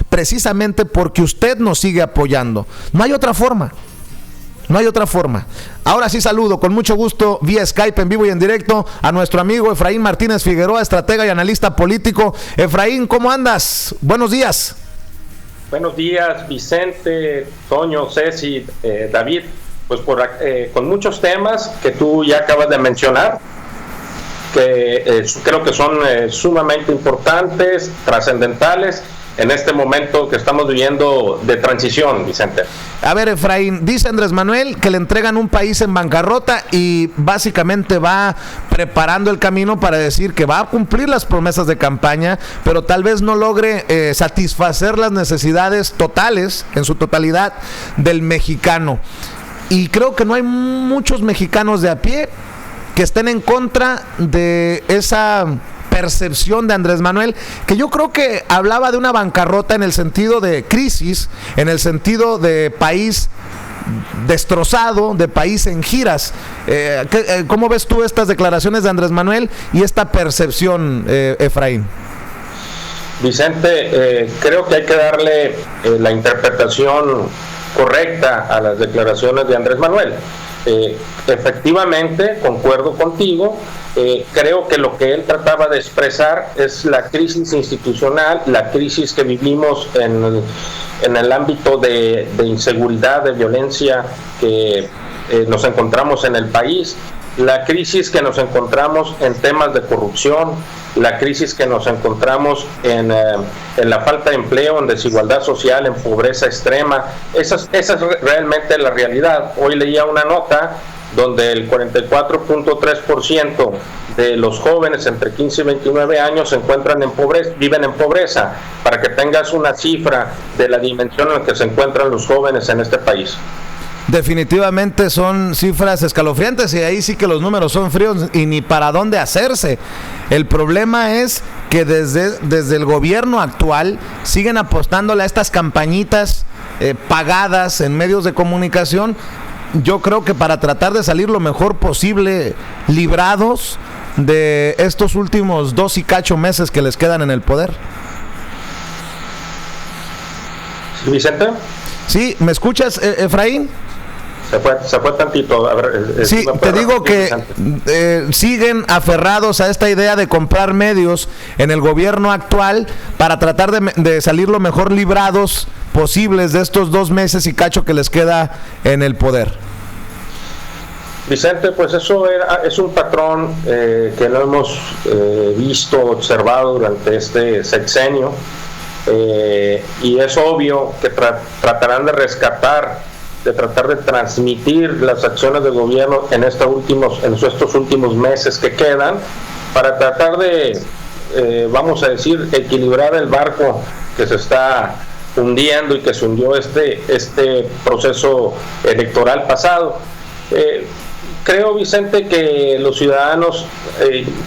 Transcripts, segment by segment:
precisamente porque usted nos sigue apoyando. No hay otra forma. No hay otra forma. Ahora sí saludo con mucho gusto vía Skype en vivo y en directo a nuestro amigo Efraín Martínez Figueroa, estratega y analista político. Efraín, ¿cómo andas? Buenos días. Buenos días, Vicente, Toño, Ceci, David. Pues con muchos temas que tú ya acabas de mencionar, que creo que son sumamente importantes, trascendentales en este momento que estamos viviendo de transición, Vicente. A ver, Efraín, dice Andrés Manuel que le entregan un país en bancarrota y básicamente va preparando el camino para decir que va a cumplir las promesas de campaña, pero tal vez no logre satisfacer las necesidades totales, en su totalidad, del mexicano. Y creo que no hay muchos mexicanos de a pie que estén en contra de esa percepción de Andrés Manuel, que yo creo que hablaba de una bancarrota en el sentido de crisis, en el sentido de país destrozado, de país en giras. ¿Cómo ves tú estas declaraciones de Andrés Manuel y esta percepción, Efraín? Vicente, creo que hay que darle la interpretación correcta a las declaraciones de Andrés Manuel. Efectivamente, concuerdo contigo. Creo que lo que él trataba de expresar es la crisis institucional, la crisis que vivimos en el ámbito de inseguridad, de violencia que nos encontramos en el país, la crisis que nos encontramos en temas de corrupción, la crisis que nos encontramos en la falta de empleo, en desigualdad social, en pobreza extrema. Esa es realmente la realidad. Hoy leía una nota donde el 44.3% de los jóvenes entre 15 y 29 años se encuentran viven en pobreza, para que tengas una cifra de la dimensión en la que se encuentran los jóvenes en este país. Definitivamente son cifras escalofriantes y ahí sí que los números son fríos y ni para dónde hacerse. El problema es que desde el gobierno actual siguen apostándole a estas campañitas pagadas en medios de comunicación. Yo creo que para tratar de salir lo mejor posible librados de estos últimos 2 y cacho meses que les quedan en el poder. Vicente. Sí, ¿me escuchas, Efraín? Se fue tantito. A ver, sí, te digo que siguen aferrados a esta idea de comprar medios en el gobierno actual para tratar de salir lo mejor librados posibles de estos 2 meses y cacho que les queda en el poder. Vicente, pues eso es un patrón que lo hemos visto, observado durante este sexenio, y es obvio que tratarán de tratar de transmitir las acciones del gobierno en estos últimos meses que quedan, para tratar de, vamos a decir, equilibrar el barco que se está hundiendo y que se hundió este proceso electoral pasado. Creo, Vicente, que los ciudadanos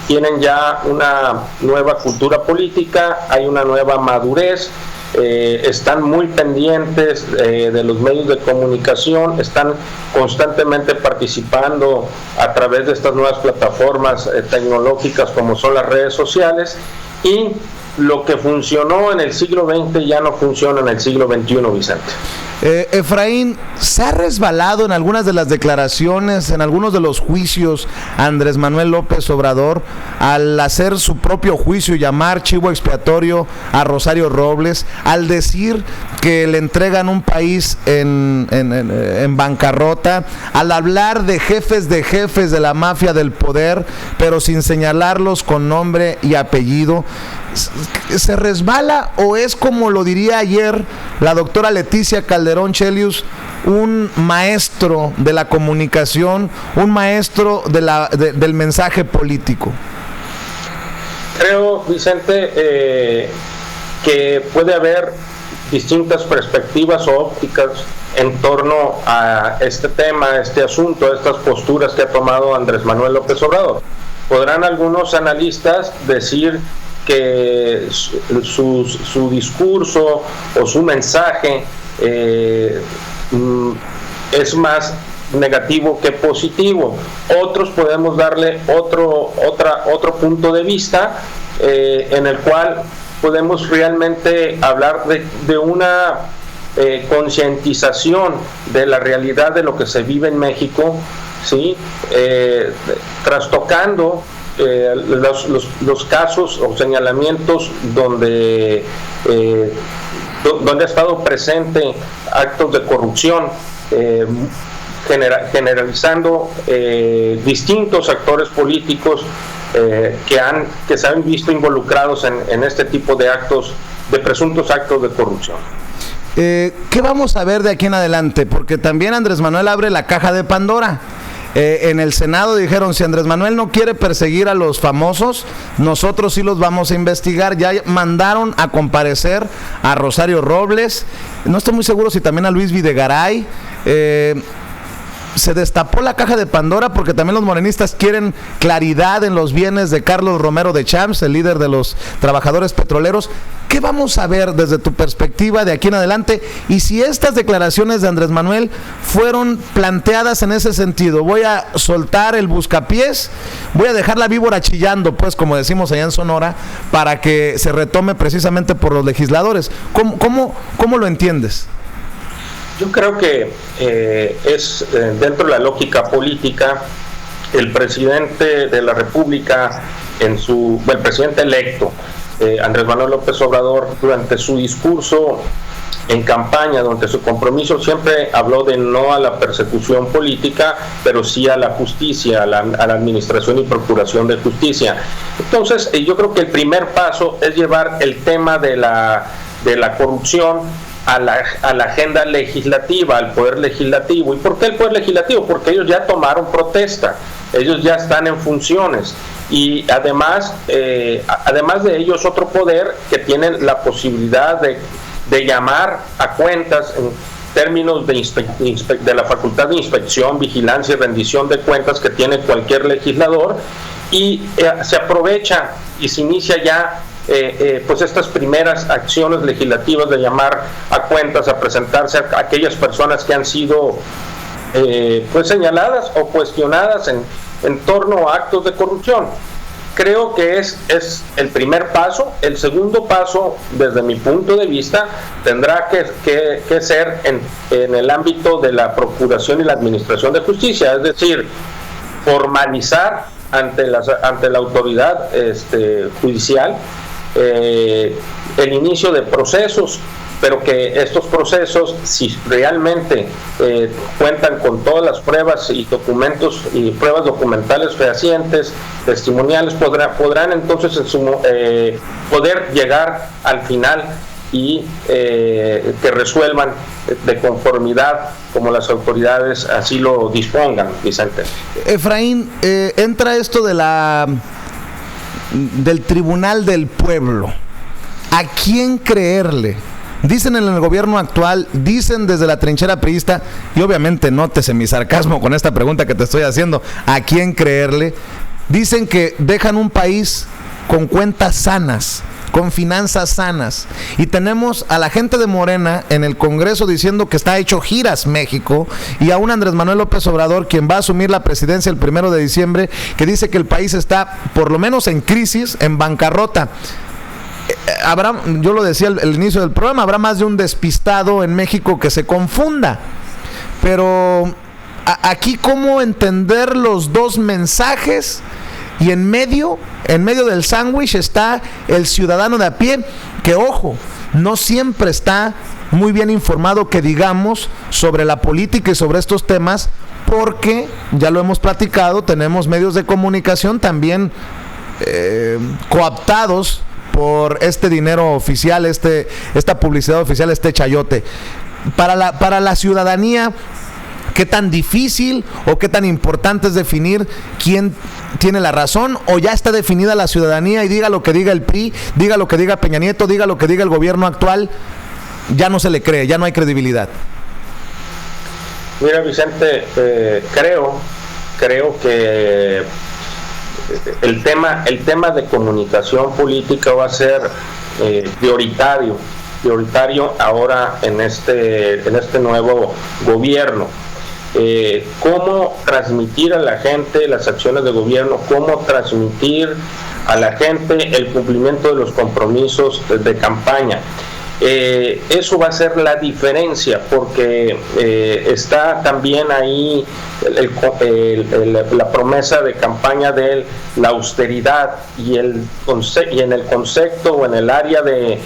tienen ya una nueva cultura política, hay una nueva madurez. Están muy pendientes de los medios de comunicación, están constantemente participando a través de estas nuevas plataformas tecnológicas como son las redes sociales, y lo que funcionó en el siglo XX ya no funciona en el siglo XXI, Vicente. Efraín, ¿se ha resbalado en algunas de las declaraciones, en algunos de los juicios, Andrés Manuel López Obrador, al hacer su propio juicio, llamar chivo expiatorio a Rosario Robles, al decir que le entregan un país en bancarrota, al hablar de jefes de la mafia del poder, pero sin señalarlos con nombre y apellido? ¿Se resbala o es, como lo diría ayer la doctora Leticia Calderón Chelius, un maestro de la comunicación, un maestro del mensaje político? Creo, Vicente, que puede haber distintas perspectivas o ópticas en torno a este tema, a este asunto, a estas posturas que ha tomado Andrés Manuel López Obrador. Podrán algunos analistas decir que su discurso o su mensaje es más negativo que positivo. Otros podemos darle otro punto de vista en el cual podemos realmente hablar de una concientización de la realidad de lo que se vive en México, ¿sí? Trastocando los casos o señalamientos donde ha estado presente actos de corrupción, generalizando distintos actores políticos que se han visto involucrados en este tipo de actos, de presuntos actos de corrupción. ¿Qué vamos a ver de aquí en adelante? Porque también Andrés Manuel abre la caja de Pandora. En el Senado dijeron, si Andrés Manuel no quiere perseguir a los famosos, nosotros sí los vamos a investigar. Ya mandaron a comparecer a Rosario Robles, no estoy muy seguro si también a Luis Videgaray. Se destapó la caja de Pandora porque también los morenistas quieren claridad en los bienes de Carlos Romero de Champs, el líder de los trabajadores petroleros. ¿Qué vamos a ver desde tu perspectiva de aquí en adelante? Y si estas declaraciones de Andrés Manuel fueron planteadas en ese sentido, voy a soltar el buscapiés, voy a dejar la víbora chillando, pues como decimos allá en Sonora, para que se retome precisamente por los legisladores. ¿Cómo lo entiendes? Yo creo que es dentro de la lógica política, el presidente de la República, el presidente electo, Andrés Manuel López Obrador, durante su discurso en campaña, durante su compromiso, siempre habló de no a la persecución política, pero sí a la justicia, a la administración y procuración de justicia. Entonces, yo creo que el primer paso es llevar el tema de la corrupción a la agenda legislativa, al Poder Legislativo. ¿Y por qué el Poder Legislativo? Porque ellos ya tomaron protesta, ellos ya están en funciones, y además de ellos otro poder que tienen la posibilidad de llamar a cuentas en términos de la facultad de inspección, vigilancia y rendición de cuentas que tiene cualquier legislador, y se aprovecha y se inicia ya pues estas primeras acciones legislativas de llamar a cuentas, a presentarse a aquellas personas que han sido pues señaladas o cuestionadas en torno a actos de corrupción. Creo que es el primer paso. El segundo paso, desde mi punto de vista, tendrá que ser en el ámbito de la procuración y la administración de justicia, es decir, formalizar ante la autoridad judicial el inicio de procesos, pero que estos procesos, si realmente cuentan con todas las pruebas y documentos y pruebas documentales fehacientes, testimoniales, podrán entonces poder llegar al final y que resuelvan de conformidad como las autoridades así lo dispongan, Vicente. Efraín, entra esto del Tribunal del Pueblo. ¿A quién creerle? Dicen en el gobierno actual, dicen desde la trinchera priista, y obviamente nótese mi sarcasmo con esta pregunta que te estoy haciendo, ¿a quién creerle? Dicen que dejan un país con cuentas sanas, con finanzas sanas, y tenemos a la gente de Morena en el Congreso diciendo que está hecho giras México, y a un Andrés Manuel López Obrador, quien va a asumir la presidencia el 1 de diciembre, que dice que el país está por lo menos en crisis, en bancarrota. Yo lo decía al inicio del programa, habrá más de un despistado en México que se confunda, pero aquí cómo entender los dos mensajes, y en medio del sándwich está el ciudadano de a pie, que ojo, no siempre está muy bien informado, que digamos, sobre la política y sobre estos temas, porque ya lo hemos platicado, tenemos medios de comunicación también cooptados por este dinero oficial, esta publicidad oficial, este chayote. Para la ciudadanía, ¿qué tan difícil o qué tan importante es definir quién tiene la razón, o ya está definida la ciudadanía y diga lo que diga el PRI, diga lo que diga Peña Nieto, diga lo que diga el gobierno actual, ya no se le cree, ya no hay credibilidad? Mira, Vicente, creo que el tema de comunicación política va a ser prioritario ahora en este nuevo gobierno. Cómo transmitir a la gente las acciones de gobierno, cómo transmitir a la gente el cumplimiento de los compromisos de campaña. Eso va a ser la diferencia, porque está también ahí la promesa de campaña de la austeridad y en el concepto o en el área de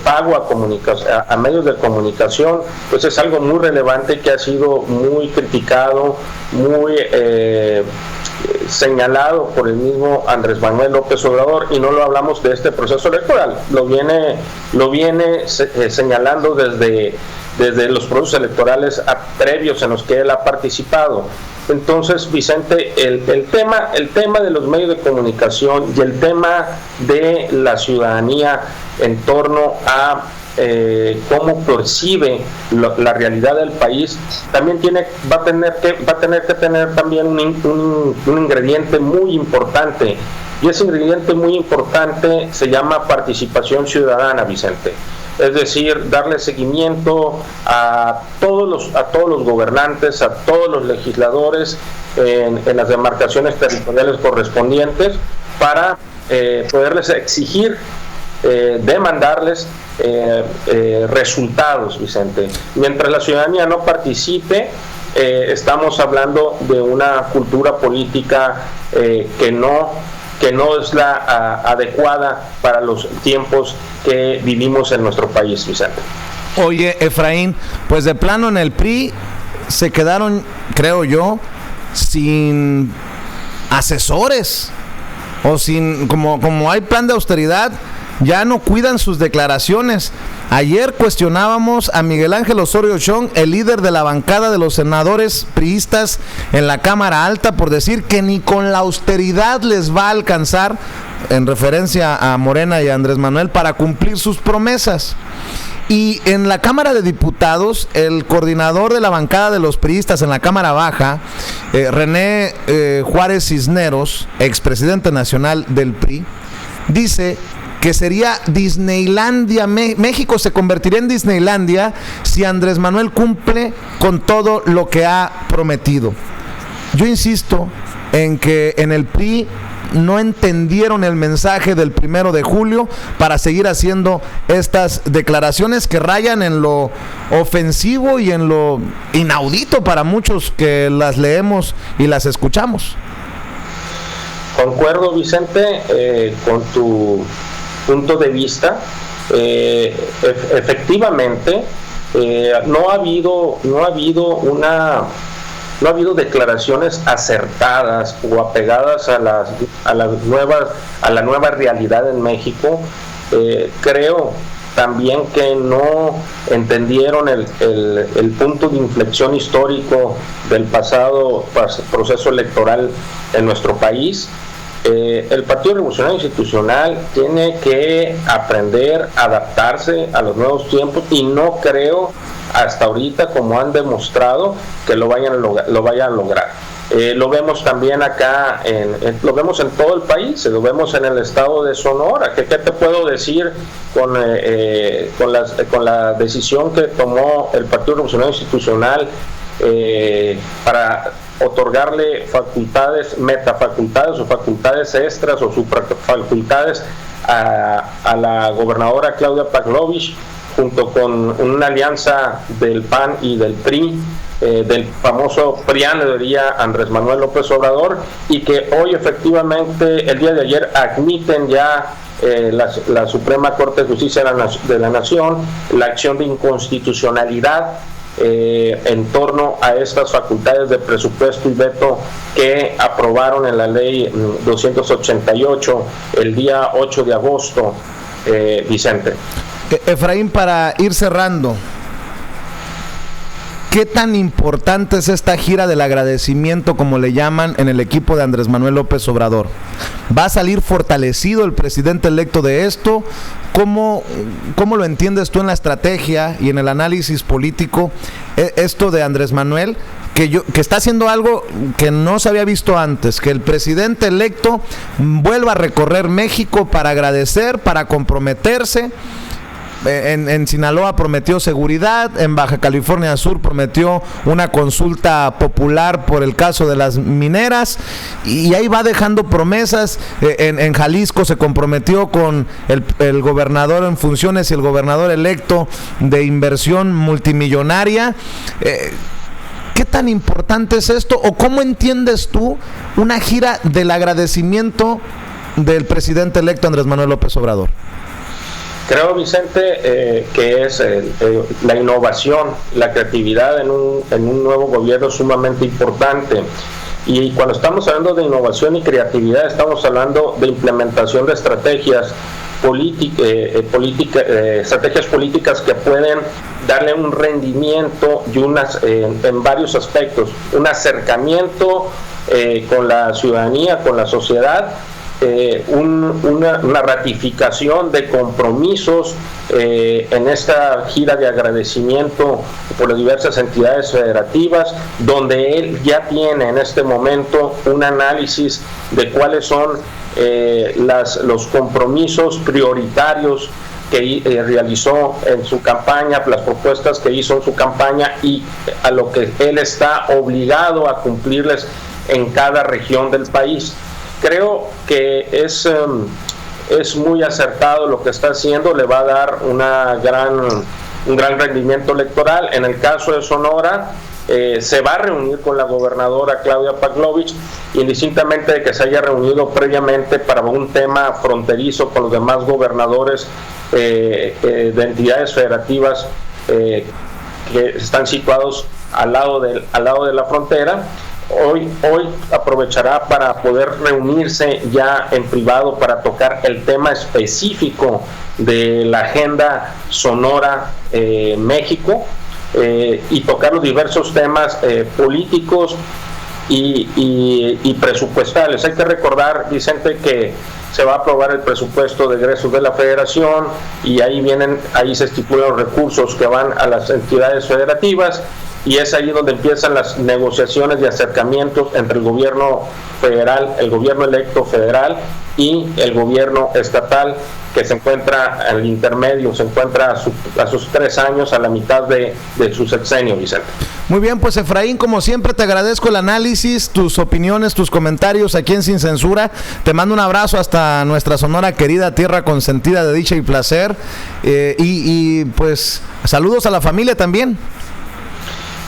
pago a medios de comunicación, pues es algo muy relevante que ha sido muy criticado, muy señalado por el mismo Andrés Manuel López Obrador, y no lo hablamos de este proceso electoral, lo viene señalando desde los procesos electorales previos en los que él ha participado. Entonces, Vicente, el tema de los medios de comunicación y el tema de la ciudadanía en torno a cómo percibe la realidad del país, también va a tener que tener también un ingrediente muy importante, y ese ingrediente muy importante se llama participación ciudadana, Vicente. Es decir, darle seguimiento a todos los gobernantes, a todos los legisladores en las demarcaciones territoriales correspondientes, para poderles exigir, demandarles resultados, Vicente. Mientras la ciudadanía no participe, estamos hablando de una cultura política que no es la adecuada para los tiempos que vivimos en nuestro país, Vicente. Oye, Efraín, pues de plano en el PRI se quedaron, creo yo, sin asesores, o sin, como hay plan de austeridad, ya no cuidan sus declaraciones. Ayer cuestionábamos a Miguel Ángel Osorio Chong, el líder de la bancada de los senadores priistas en la Cámara Alta, por decir que ni con la austeridad les va a alcanzar, en referencia a Morena y a Andrés Manuel, para cumplir sus promesas. Y en la Cámara de Diputados, el coordinador de la bancada de los priistas en la Cámara Baja, René Juárez Cisneros, expresidente nacional del PRI, dice que sería Disneylandia, México se convertiría en Disneylandia si Andrés Manuel cumple con todo lo que ha prometido. Yo insisto en que en el PRI no entendieron el mensaje del 1 de julio para seguir haciendo estas declaraciones que rayan en lo ofensivo y en lo inaudito para muchos que las leemos y las escuchamos. Concuerdo, Vicente, con tu punto de vista. Efectivamente, no ha habido declaraciones acertadas o apegadas a la nueva realidad en México. Creo también que no entendieron el punto de inflexión histórico del pasado proceso electoral en nuestro país. El Partido Revolucionario Institucional tiene que aprender a adaptarse a los nuevos tiempos, y no creo hasta ahorita, como han demostrado, que lo vayan a lograr. Lo vemos también acá, lo vemos en todo el país, lo vemos en el estado de Sonora. ¿Qué te puedo decir con la decisión que tomó el Partido Revolucionario Institucional para otorgarle facultades, metafacultades o facultades extras o suprafacultades a la gobernadora Claudia Pavlovich, junto con una alianza del PAN y del PRI, del famoso PRIAN, le diría Andrés Manuel López Obrador, y que hoy efectivamente, el día de ayer, admiten ya la Suprema Corte de Justicia de la Nación la acción de inconstitucionalidad en torno a estas facultades de presupuesto y veto que aprobaron en la ley 288 el día 8 de agosto, Vicente. Efraín, para ir cerrando, ¿qué tan importante es esta gira del agradecimiento, como le llaman, en el equipo de Andrés Manuel López Obrador? ¿Va a salir fortalecido el presidente electo de esto? ¿Cómo lo entiendes tú en la estrategia y en el análisis político esto de Andrés Manuel, que está haciendo algo que no se había visto antes, que el presidente electo vuelva a recorrer México para agradecer, para comprometerse, en Sinaloa prometió seguridad, en Baja California Sur prometió una consulta popular por el caso de las mineras, y ahí va dejando promesas. En Jalisco se comprometió con el gobernador en funciones y el gobernador electo de inversión multimillonaria. ¿Qué tan importante es esto? ¿O cómo entiendes tú una gira del agradecimiento del presidente electo Andrés Manuel López Obrador? Creo, Vicente, que es la innovación, la creatividad en un nuevo gobierno sumamente importante. Y cuando estamos hablando de innovación y creatividad, estamos hablando de implementación de estrategias estrategias políticas que pueden darle un rendimiento y en varios aspectos, un acercamiento con la ciudadanía, con la sociedad, una ratificación de compromisos en esta gira de agradecimiento por las diversas entidades federativas, donde él ya tiene en este momento un análisis de cuáles son los compromisos prioritarios que realizó en su campaña, las propuestas que hizo en su campaña y a lo que él está obligado a cumplirles en cada región del país. Creo que es muy acertado lo que está haciendo, le va a dar un gran rendimiento electoral. En el caso de Sonora, se va a reunir con la gobernadora Claudia Pavlovich, indistintamente de que se haya reunido previamente para un tema fronterizo con los demás gobernadores de entidades federativas que están situados al lado de la frontera. Hoy aprovechará para poder reunirse ya en privado para tocar el tema específico de la agenda Sonora México, y tocar los diversos temas políticos y presupuestales. Hay que recordar, Vicente, que se va a aprobar el presupuesto de egresos de la Federación, y ahí se estipulan los recursos que van a las entidades federativas, y es ahí donde empiezan las negociaciones y acercamientos entre el gobierno federal, el gobierno electo federal y el gobierno estatal, que se encuentra al intermedio, se encuentra a sus 3 años, a la mitad de su sexenio, Vicente. Muy bien, pues Efraín, como siempre te agradezco el análisis, tus opiniones, tus comentarios aquí en Sin Censura. Te mando un abrazo hasta nuestra Sonora querida, tierra consentida de dicha y placer, y pues saludos a la familia también.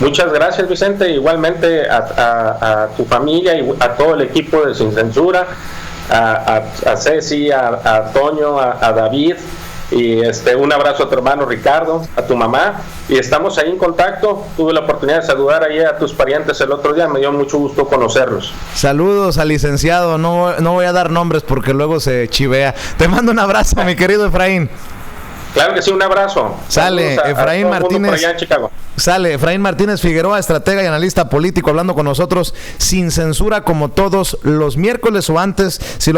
Muchas gracias, Vicente, igualmente a tu familia y a todo el equipo de Sin Censura, a Ceci, a Toño, a David, y un abrazo a tu hermano Ricardo, a tu mamá, y estamos ahí en contacto. Tuve la oportunidad de saludar ahí a tus parientes el otro día, me dio mucho gusto conocerlos. Saludos al licenciado, no voy a dar nombres porque luego se chivea. Te mando un abrazo, mi querido Efraín. Claro que sí, un abrazo. Sale Efraín Martínez. Allá en Chicago. Sale Efraín Martínez Figueroa, estratega y analista político, hablando con nosotros sin censura, como todos los miércoles o antes. Si lo